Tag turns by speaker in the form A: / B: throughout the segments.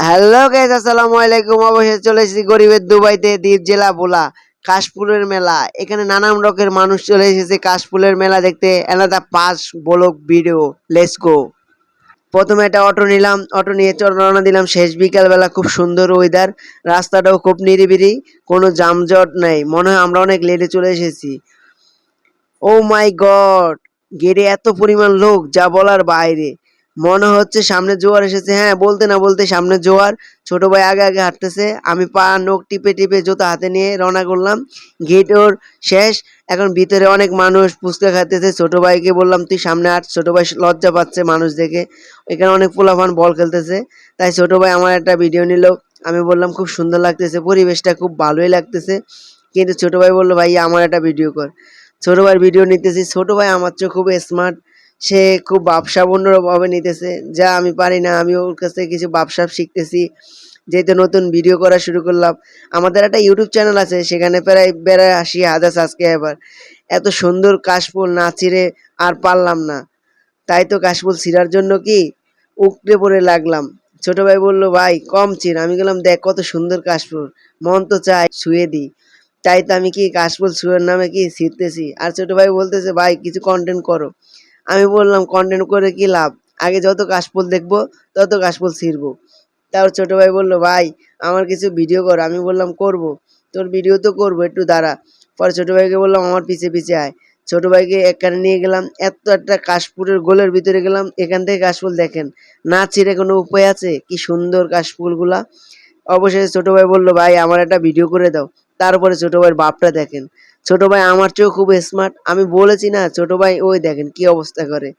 A: Hello guys, আসসালামু আলাইকুম। অবশেষে চলে এসেছি গরিবের দুবাইতে, দ্বীপ জেলা ভোলা কাশফুলের মেলা। এখানে নানান রকমের মানুষ চলে এসেছে কাশফুলের মেলা দেখতে। Another pass blog video, let's go. প্রথমে একটা অটো নিলাম, অটো নিয়ে রওনা দিলাম। শেষ বিকাল বেলা, খুব সুন্দর ওয়েদার, রাস্তাটাও খুব নিরিবিলি, কোনো যানজট নাই। মনে হয় আমরা অনেক লেটে চলে এসেছি। ও মাই গড, গেটে এত পরিমাণ লোক যা বলার বাইরে। মনে হচ্ছে সামনে জোয়ার এসেছে। হ্যাঁ, বলতে না বলতে সামনে জোয়ার। ছোট ভাই আগে আগে হাঁটতেছে, আমি পা নখ টিপে টিপে জুতা হাতে নিয়ে রওনা করলাম। গেট ওর শেষ। এখন ভিতরে অনেক মানুষ ফুচকা খাইতেছে। ছোট ভাইকে বললাম তুই সামনে হাঁট। ছোট ভাই লজ্জা পাচ্ছে মানুষ দেখে। এখানে অনেক পোলাপান বল খেলতেছে, তাই ছোট ভাই আমার একটা ভিডিও নিল। আমি বললাম খুব সুন্দর লাগতেছে, পরিবেশটা খুব ভালোই লাগতেছে। কিন্তু ছোট ভাই বললো ভাই আমার একটা ভিডিও কর। ছোট ভাইয়ের ভিডিও নিতেছি। ছোট ভাই আমার চেয়ে খুব স্মার্ট, সে খুব ভাবে নিতেছে, যা আমি পারি না। আমি ওর কাছ থেকে কিছু ভাবসাব শিখতেছি, যেহেতু নতুন ভিডিও করা শুরু করলাম। আমাদের একটা ইউটিউব চ্যানেল আছে, সেখানে প্রায় 82,000 সাবস্ক্রাইবার। এত সুন্দর কাশফুল না ছিঁড়ে আর পারলাম না, তাই তো কাশফুল ছিঁড়ার জন্য কি উপড়ে পড়ে লাগলাম। ছোট ভাই বলল ভাই কম ছিঁড়। আমি বললাম দেখ কত সুন্দর কাশফুল, মন তো চায় ছুঁয়ে দিই। তাই তো আমি কি কাশফুল ছুঁয়ের নামে কি ছিঁড়তেছি। আর ছোট ভাই বলতেছে ভাই কিছু কন্টেন্ট করো। আমি বললাম কন্টেন্ট করে কি লাভ, আগে যত কাশফুল দেখবো তত কাশফুল ছিঁড়বো। তারপর ছোট ভাই বলল ভাই আমার কিছু ভিডিও কর। আমি বললাম করব, তোর ভিডিও তো করবো, একটু দাঁড়া। পরে ছোট ভাইকে বললাম আমার পিছে পিছে আয়। ছোট ভাইকে একখানে নিয়ে গেলাম, এত একটা কাশফুলের গোলের ভিতরে গেলাম। এখান থেকে কাশফুল দেখেন, না ছিঁড়ে কোনো উপায় আছে? কি সুন্দর কাশফুলগুলা। অবশেষে ছোট ভাই বলল ভাই আমার একটা ভিডিও করে দাও। তারপরে ছোট ভাইয়ের বাপটা দেখেন, ছোট ভাই আমার চেয়েও খুব স্মার্ট। আমি বলেছি না, ছোট ভাই ওই দেখেন কি অবস্থা করে,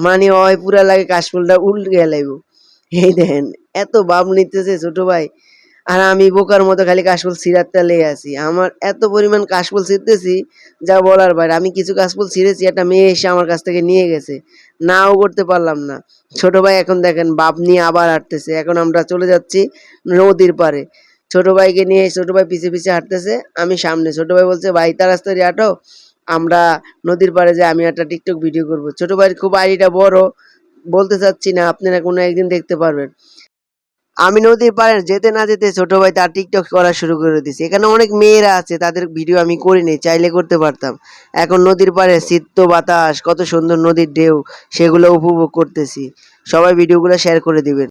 A: মানে ওই পুরা লাগে কাশফুলটা উল্টে গেলাইব। এই দেখেন এত ভাব নিতেছে ছোট ভাই, আর আমি বোকার মতো খালি কাশফুল ছিঁড়ারটা লেগে আছি। আমার এত পরিমাণ কাশফুল ছিঁড়তেছি যা বলার বাইরে। আমি কিছু কাশফুল ছিঁড়েছি, একটা মেয়ে এসে আমার কাছ থেকে নিয়ে গেছে, নাও করতে পারলাম না। ছোট ভাই এখন দেখেন বাপ নিয়ে আবার হাঁটতেছে। এখন আমরা চলে যাচ্ছি নদীর পাড়ে। ছোট ভাইকে নিয়ে ছোট ভাই পিছে পিছে হাঁটতেছে, আমি সামনে। ছোট ভাই বলছে ভাই তাড়াতাড়ি হাঁটো, আমরা নদীর পাড়ে যে আমি একটা টিকটক ভিডিও করব। ছোট ভাইয়ের খুব আইডিটা বড়, বলতে চাচ্ছি না, আপনারা কোনো একদিন দেখতে পারবেন। আমি নদীর পাড়ে যেতে না যেতে ছোট ভাই তার টিকটক করা শুরু করে দিয়েছে। এখানে অনেক মেয়েরা আছে, তাদের ভিডিও আমি করিনি, চাইলে করতে পারতাম। এখন নদীর পাড়ে শীত বাতাস, কত সুন্দর নদীর ঢেউ, সেগুলো উপভোগ করতেছি। সবাই ভিডিওগুলো শেয়ার করে দিবেন।